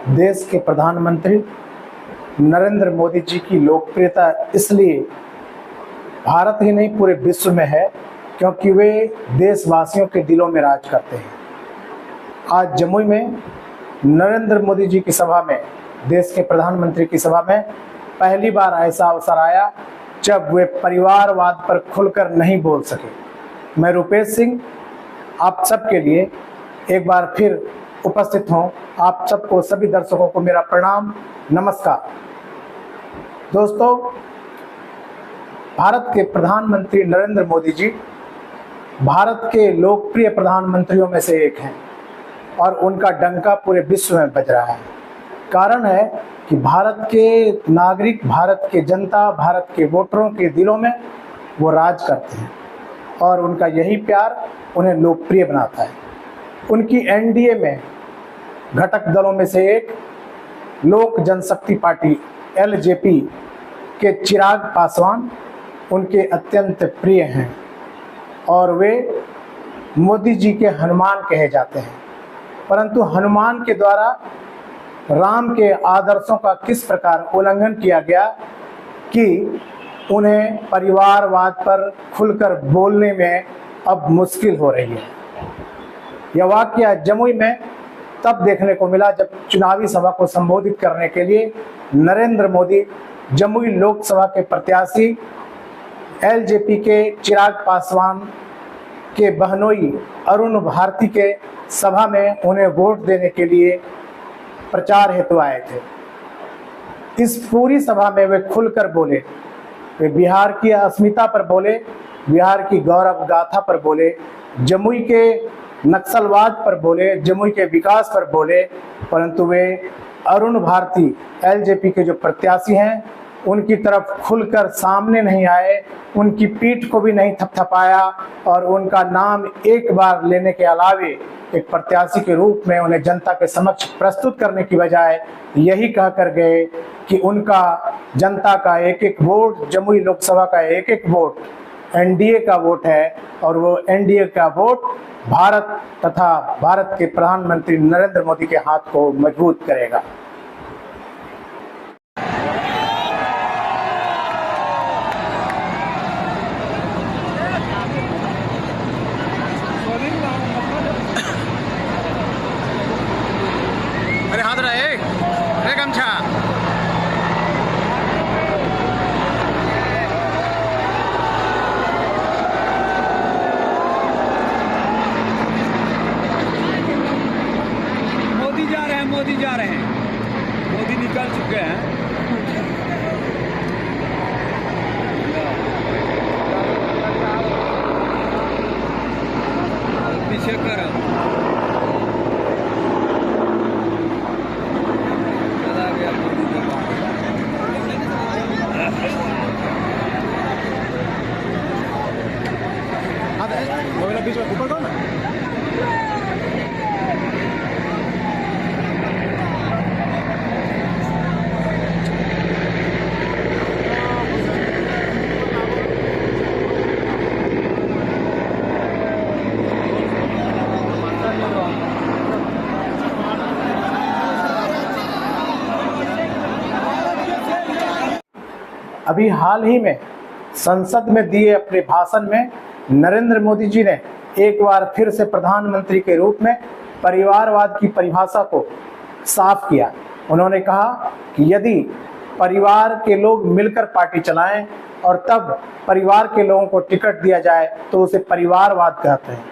देश के प्रधानमंत्री नरेंद्र मोदी जी की लोकप्रियता इसलिए भारत ही नहीं पूरे विश्व में है क्योंकि वे देशवासियों के दिलों में राज करते हैं। आज जमुई में नरेंद्र मोदी जी की सभा में, देश के प्रधानमंत्री की सभा में पहली बार ऐसा अवसर आया जब वे परिवारवाद पर खुलकर नहीं बोल सके। मैं रुपेश सिंह आप सबके लिए एक बार फिर उपस्थित हूँ। आप सबको, सभी दर्शकों को मेरा प्रणाम, नमस्कार। दोस्तों, भारत के प्रधानमंत्री नरेंद्र मोदी जी भारत के लोकप्रिय प्रधानमंत्रियों में से एक हैं और उनका डंका पूरे विश्व में बज रहा है। कारण है कि भारत के नागरिक, भारत के जनता, भारत के वोटरों के दिलों में वो राज करते हैं और उनका यही प्यार उन्हें लोकप्रिय बनाता है। उनकी एनडीए में घटक दलों में से एक लोक जनशक्ति पार्टी एलजेपी के चिराग पासवान उनके अत्यंत प्रिय हैं और वे मोदी जी के हनुमान कहे जाते हैं। परंतु हनुमान के द्वारा राम के आदर्शों का किस प्रकार उल्लंघन किया गया कि उन्हें परिवारवाद पर खुलकर बोलने में अब मुश्किल हो रही है। यह वाकया जमुई में तब देखने को मिला जब चुनावी सभा को संबोधित करने के लिए नरेंद्र मोदी जमुई लोकसभा के प्रत्याशी एलजेपी के चिराग पासवान के बहनोई अरुण भारती के सभा में उन्हें वोट देने के लिए प्रचार हेतु आए थे। इस पूरी सभा में वे खुलकर बोले। वे बिहार की अस्मिता पर बोले, बिहार की गौरव गाथा पर बोले, जमुई के नक्सलवाद पर बोले, जमुई के विकास पर बोले। परंतु वे अरुण भारती एलजेपी के जो प्रत्याशी हैं उनकी तरफ खुलकर सामने नहीं आए, उनकी पीठ को भी नहीं थपथपाया और उनका नाम एक बार लेने के अलावे एक प्रत्याशी के रूप में उन्हें जनता के समक्ष प्रस्तुत करने की बजाय यही कह कर गए कि उनका जनता का एक एक वोट, जमुई लोकसभा का एक एक वोट एनडीए का वोट है और वो एनडीए का वोट भारत तथा भारत के प्रधानमंत्री नरेंद्र मोदी के हाथ को मजबूत करेगा। अरे हाथ रहे गमछा। मोदी जा रहे हैं, मोदी जा रहे हैं, मोदी निकल चुके हैं। पीछे कर बीच में ऊपर कौन है? अभी हाल ही में संसद में दिए अपने भाषण में नरेंद्र मोदी जी ने एक बार फिर से प्रधानमंत्री के रूप में परिवारवाद की परिभाषा को साफ किया। उन्होंने कहा कि यदि परिवार के लोग मिलकर पार्टी चलाएं और तब परिवार के लोगों को टिकट दिया जाए तो उसे परिवारवाद कहते हैं।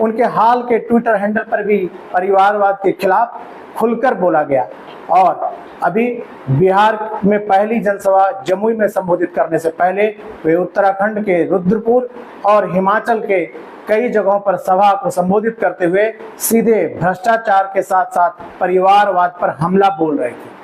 उनके हाल के ट्विटर हैंडल पर भी परिवारवाद के खिलाफ खुलकर बोला गया और अभी बिहार में पहली जनसभा जमुई में संबोधित करने से पहले वे उत्तराखंड के रुद्रपुर और हिमाचल के कई जगहों पर सभा को संबोधित करते हुए सीधे भ्रष्टाचार के साथ साथ परिवारवाद पर हमला बोल रहे थे।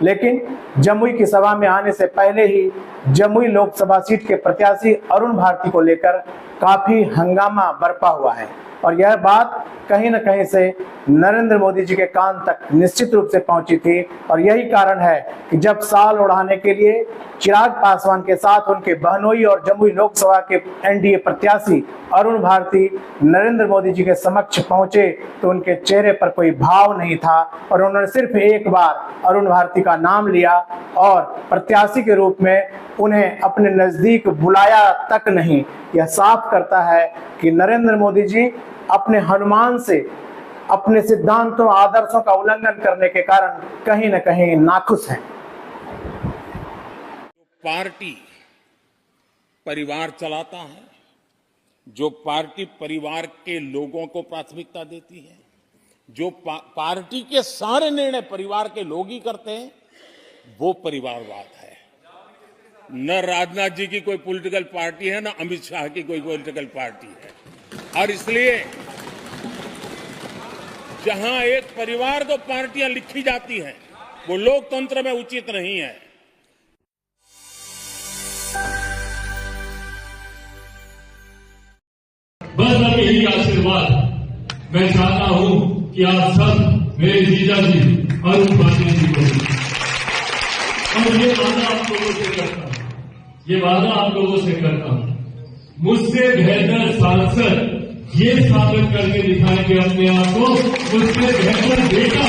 लेकिन जमुई की सभा में आने से पहले ही जमुई लोकसभा सीट के प्रत्याशी अरुण भारती को लेकर काफी हंगामा बरपा हुआ है। और यह बात कहीं न कहीं से नरेंद्र मोदी जी के कान तक निश्चित रूप से पहुंची थी। और यही कारण है कि जब साल उड़ाने के लिए चिराग पासवान के साथ उनके बहनोई और जमुई लोकसभा के एनडीए प्रत्याशी अरुण भारती नरेंद्र मोदी जी के समक्ष पहुंचे तो उनके चेहरे पर कोई भाव नहीं था और उन्होंने सिर्फ एक बार अरुण भारती का नाम लिया और प्रत्याशी के रूप में उन्हें अपने नजदीक बुलाया तक नहीं। यह साफ करता है कि नरेंद्र मोदी जी अपने हनुमान से अपने सिद्धांतों आदर्शों का उल्लंघन करने के कारण कहीं न कहीं नाखुश हैं। पार्टी परिवार चलाता है, जो पार्टी परिवार के लोगों को प्राथमिकता देती है, जो पार्टी के सारे निर्णय परिवार के लोग ही करते हैं, वो परिवारवाद है। न राजनाथ जी की कोई पॉलिटिकल पार्टी है, न अमित शाह की कोई पॉलिटिकल पार्टी है। और इसलिए जहां एक परिवार को पार्टियां लिखी जाती हैं, वो लोकतंत्र में उचित नहीं है। बस अब यही आशीर्वाद मैं चाहता हूं कि आप सब मेरे जीजा जी अरुण भारती जी को, और ये वादा आप लोगों से करता हूं, ये वादा आप लोगों से करता हूं, मुझसे बेहतर सांसद ये साबित करके दिखाएंगे अपने आप को, मुझसे बेहतर बेटा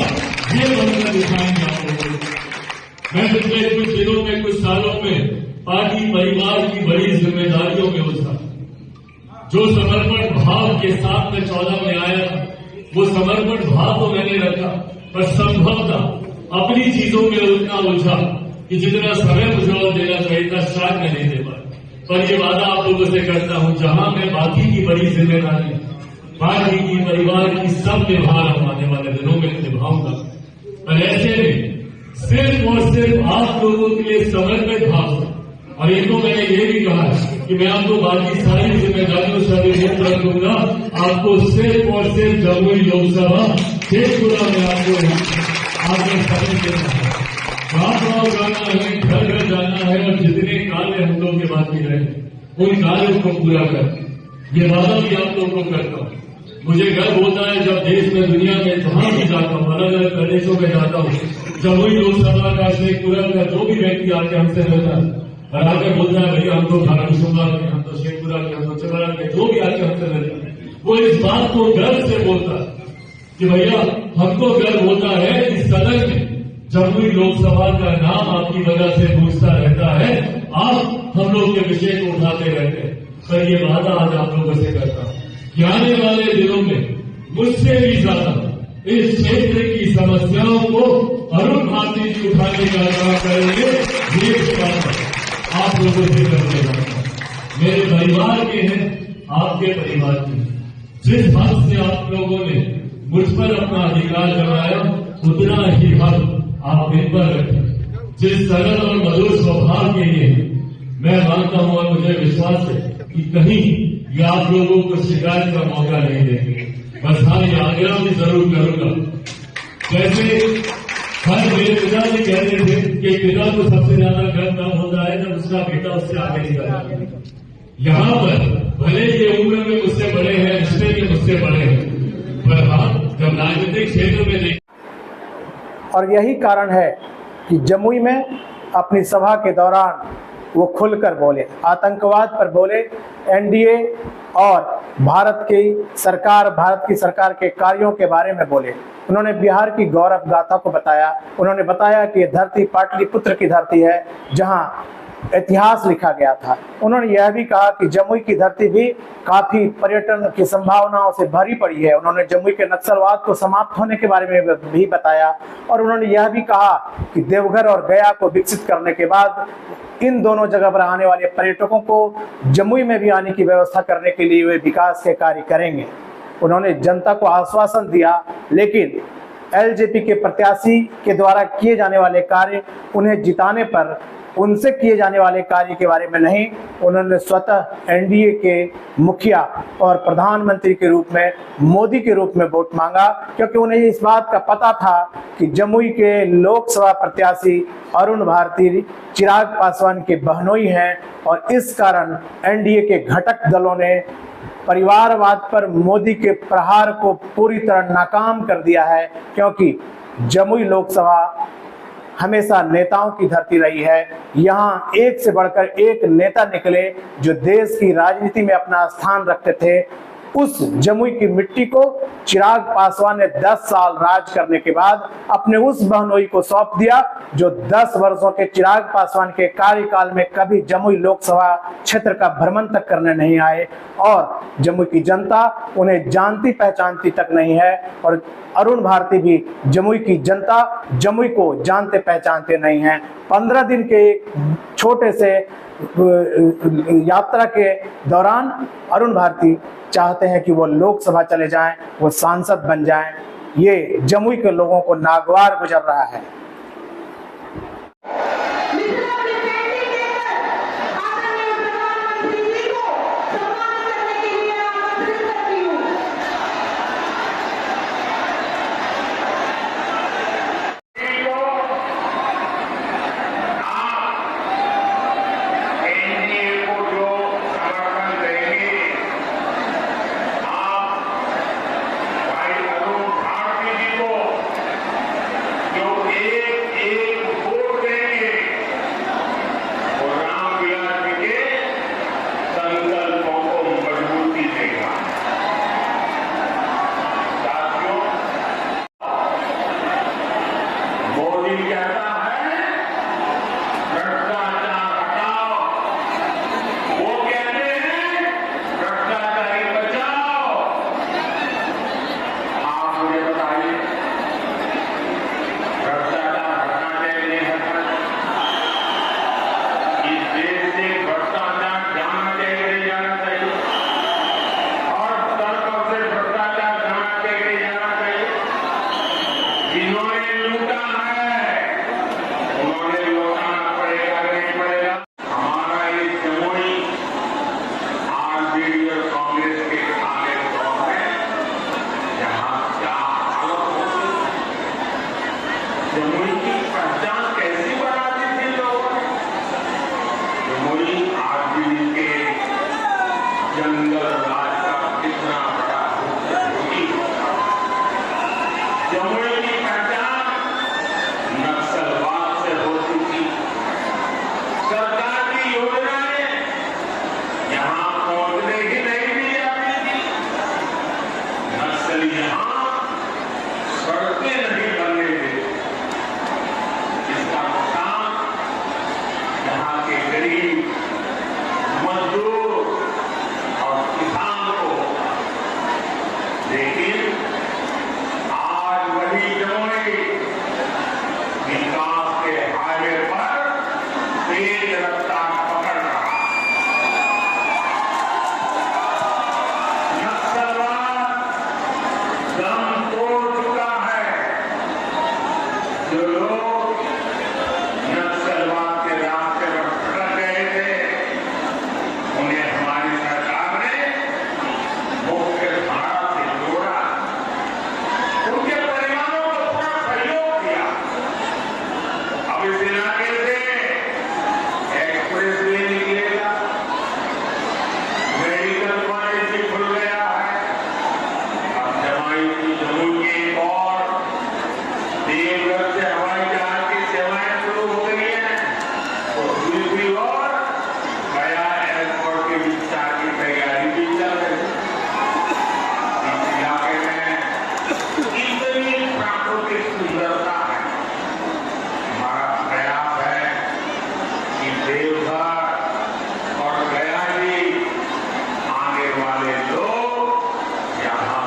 ये बनकर दिखाएंगे आप लोगों को। मैं पिछले कुछ दिनों में, कुछ सालों में पार्टी परिवार की बड़ी जिम्मेदारियों में उतरा। जो समर्पण भाव के साथ में 14 में आया, वो समर्पण भाव तो मैंने रखा, पर संभवतः अपनी चीजों में उतना उलझा कि जितना समय मुझे और देना चाहिए था शायद मैं नहीं दे पाया। पर ये वादा आप लोगों से करता हूं, जहां मैं बाकी की बड़ी जिम्मेदारी पार्टी की परिवार की सब निभा रहा हूं, आने वाले दिनों में निभाऊंगा। पर ऐसे में सिर्फ और सिर्फ आप लोगों के लिए समर्पित भाव, और इनको मैंने ये भी कहा कि मैं आपको बाकी सारी जिम्मेदारियों से अभिमुक्त रख दूंगा, आपको सिर्फ और सिर्फ जमुई लोकसभा शेखपुरा में आपको आगे समय देना है, गांव जाना है, घर घर जाना है, और जितने कार्य हम लोग के बाकी रहे उन कार्यों को पूरा कर, ये वादा भी आप लोगों को करता हूं। मुझे गर्व होता है जब देश में, दुनिया में जहां भी जाता हूं, अलग अलग प्रदेशों में जाता हूं, जमुई लोकसभा का, शेखपुरा का जो भी व्यक्ति आके हमसे मिलता है और आगे बोलता है भैया हम तो धाराविशुंगा के, हम तो शेखपुरा के, हम तो चबरा के, जो भी आके हमसे मिलता है, वो इस बात को गर्व से बोलता है कि भैया हमको गर्व होता है कि सदन में जमुई लोकसभा का नाम आपकी वजह से गूंजता रहता है, आप हम लोग के विषय को उठाते रहते हैं। पर ये वादा आज आप लोगों से करता हूं कि आने वाले दिनों में मुझसे भी ज्यादा इस क्षेत्र की समस्याओं को अरुण भारती जी उठाने का काम करेंगे। ये बात आप लोगों से करते रहता हूं, मेरे परिवार के हैं, आपके परिवार के हैं। जिस हद से आप लोगों ने मुझ पर अपना अधिकार जमाया, उतना ही हद आप इन पर रखें। जिस सरल और मधुर स्वभाव के लिए मैं मानता हूं और मुझे विश्वास है कि कहीं ये आप लोगों को शिकायत का मौका नहीं देंगे। बस हाँ, ये आग्रह भी जरूर करूंगा, जैसे हर मेरे पिता जी कहते थे कि पिता को सबसे ज्यादा गर्व तब होता है जब उसका बेटा उससे आगे निकलता। यहाँ पर भले ये उम्र में मुझसे बड़े हैं, रिश्ते में मुझसे बड़े हैं, पर हाँ जब राजनीतिक क्षेत्र में देख, और यही कारण है कि जमुई में अपनी सभा के दौरान वो खुलकर बोले, आतंकवाद पर बोले, एनडीए और भारत की सरकार के कार्यों के बारे में बोले। उन्होंने बिहार की गौरव गाथा को बताया। उन्होंने बताया कि ये धरती पाटलिपुत्र की धरती है जहां इतिहास लिखा गया था। उन्होंने यह भी कहा कि जमुई की धरती भी काफी पर्यटन की संभावनाओं से भरी पड़ी है। उन्होंने जमुई के नक्सलवाद को समाप्त होने के बारे में भी बताया और उन्होंने यह भी कहा कि देवघर और गया को विकसित करने के बाद इन दोनों जगह पर आने वाले पर्यटकों को जमुई में भी आने की व्यवस्था करने के लिए वे विकास के कार्य करेंगे। उन्होंने जनता को आश्वासन दिया, लेकिन एलजेपी के प्रत्याशी के द्वारा किए जाने वाले कार्य, उन्हें जिताने पर उनसे किए जाने वाले कार्य के बारे में नहीं। उन्होंने स्वतः एनडीए के मुखिया और प्रधानमंत्री के रूप में, मोदी के रूप में वोट मांगा, क्योंकि उन्हें इस बात का पता था कि जमुई के लोकसभा प्रत्याशी अरुण भारती चिराग पासवान के बहनोई हैं और इस कारण एनडीए के घटक दलों ने परिवारवाद पर मोदी के प्रहार को पूरी तरह नाकाम कर दिया है, क्योंकि जमुई लोकसभा हमेशा नेताओं की धरती रही है। यहाँ एक से बढ़कर एक नेता निकले जो देश की राजनीति में अपना स्थान रखते थे। उस जमुई की मिट्टी को चिराग पासवान ने 10 साल राज करने के बाद अपने उस बहनोई को सौंप दिया, जो 10 वर्षों के चिराग पासवान के कार्यकाल में कभी जमुई लोकसभा क्षेत्र का भ्रमण तक करने नहीं आए, और जमुई की जनता उन्हें जानती पहचानती तक नहीं है। और अरुण भारती भी जमुई की जनता जमुई को जानते पहचानते नहीं है। 15 दिन के एक छोटे से यात्रा के दौरान अरुण भारती चाहते हैं कि वो लोकसभा चले जाएं, वो सांसद बन जाएं। ये जमुई के लोगों को नागवार गुजर रहा है।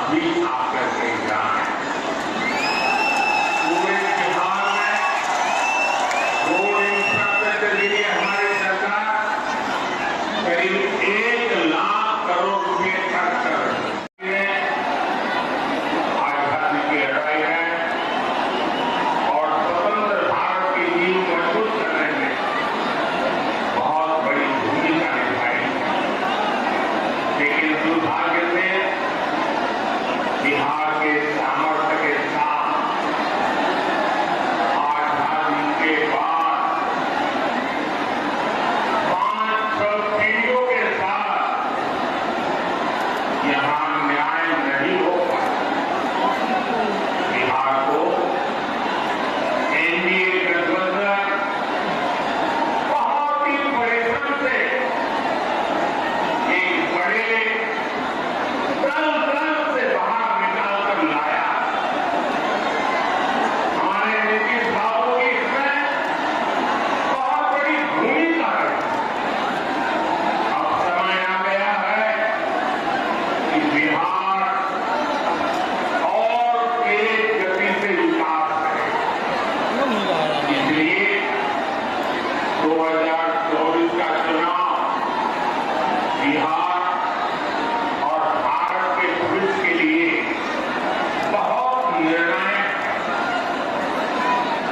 भी आकर के जाए। पूरे बिहार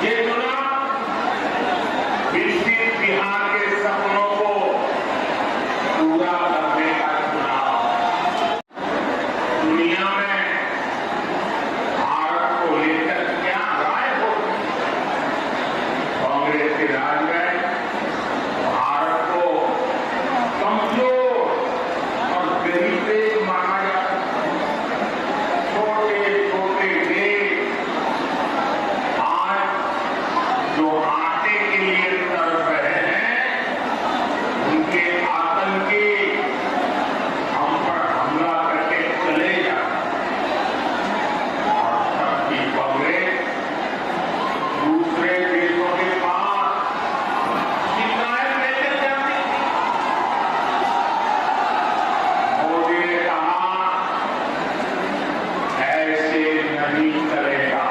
ये चुनाव विकसित बिहार के सपनों को पूरा करने का चुनाव। दुनिया में भारत को लेकर क्या राय हो, कांग्रेस के राज में भारत को कमजोर और गरीब देश माना जाता है। छोटे छोटे देश आज जो आटे के लिए तड़प रहे हैं, उनके आतंकी हम पर हमला करके चले जाते हैं। और तब भी कांग्रेस दूसरे देशों के पास शिकायत लेकर जाती थी। मोदी ने कहा ऐसे नहीं चलेगा।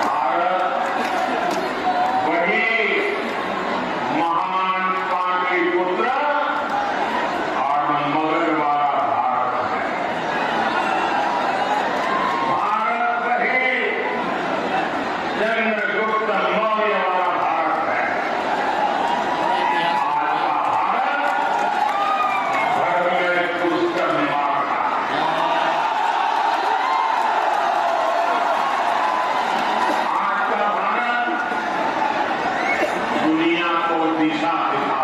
भारत वही महान पाटलिपुत्र और मगध वाला भारत है। भारत वही चंद्रगुप्त मौर्य वाला भारत है। आज का भारत घर में पुष्कर मारता। आज का भारत दुनिया को दिशा दिखाता।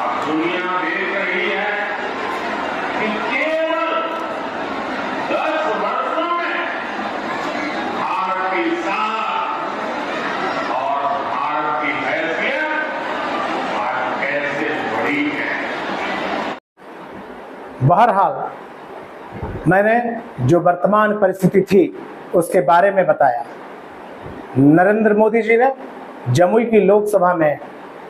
अब दुनिया देख रही है कि केवल 10 वर्षों में भारत की साख और भारत की हैसियत आज कैसे बढ़ी है। बहरहाल मैंने जो वर्तमान परिस्थिति थी उसके बारे में बताया। नरेंद्र मोदी जी ने जमुई की लोकसभा में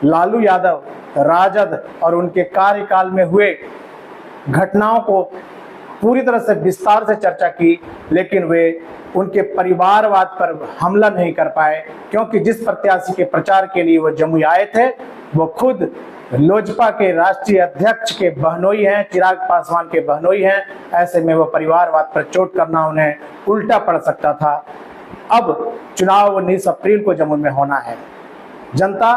लालू यादव, राजद और उनके कार्यकाल में हुए घटनाओं को पूरी तरह से विस्तार से चर्चा की, लेकिन वे उनके परिवारवाद पर हमला नहीं कर पाए, क्योंकि जिस प्रत्याशी के प्रचार के लिए वो जमुई आए थे वो खुद लोजपा के राष्ट्रीय अध्यक्ष के बहनोई हैं, चिराग पासवान के बहनोई हैं। ऐसे में वो परिवारवाद पर चोट करना उन्हें उल्टा पड़ सकता था। अब चुनाव 19 अप्रैल को जमुई में होना है। जनता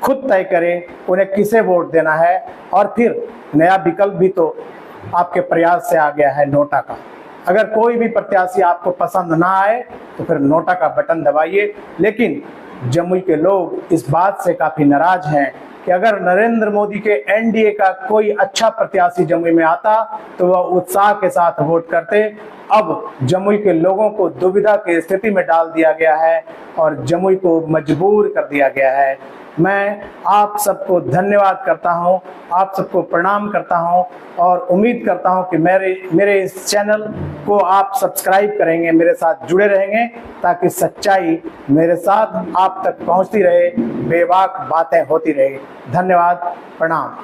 खुद तय करे उन्हें किसे वोट देना है, और फिर नया विकल्प भी तो आपके प्रयास से आ गया है, नोटा का। अगर कोई भी प्रत्याशी आपको पसंद ना आए तो फिर नोटा का बटन दबाइए। लेकिन जमुई के लोग इस बात से काफी नाराज हैं कि अगर नरेंद्र मोदी के एनडीए का कोई अच्छा प्रत्याशी जमुई में आता तो वह उत्साह के साथ वोट करते। अब जमुई के लोगों को दुविधा की स्थिति में डाल दिया गया है और जमुई को मजबूर कर दिया गया है। मैं आप सबको धन्यवाद करता हूं, आप सबको प्रणाम करता हूं और उम्मीद करता हूं कि मेरे इस चैनल को आप सब्सक्राइब करेंगे, मेरे साथ जुड़े रहेंगे, ताकि सच्चाई मेरे साथ आप तक पहुंचती रहे, बेबाक बातें होती रहे। धन्यवाद, प्रणाम।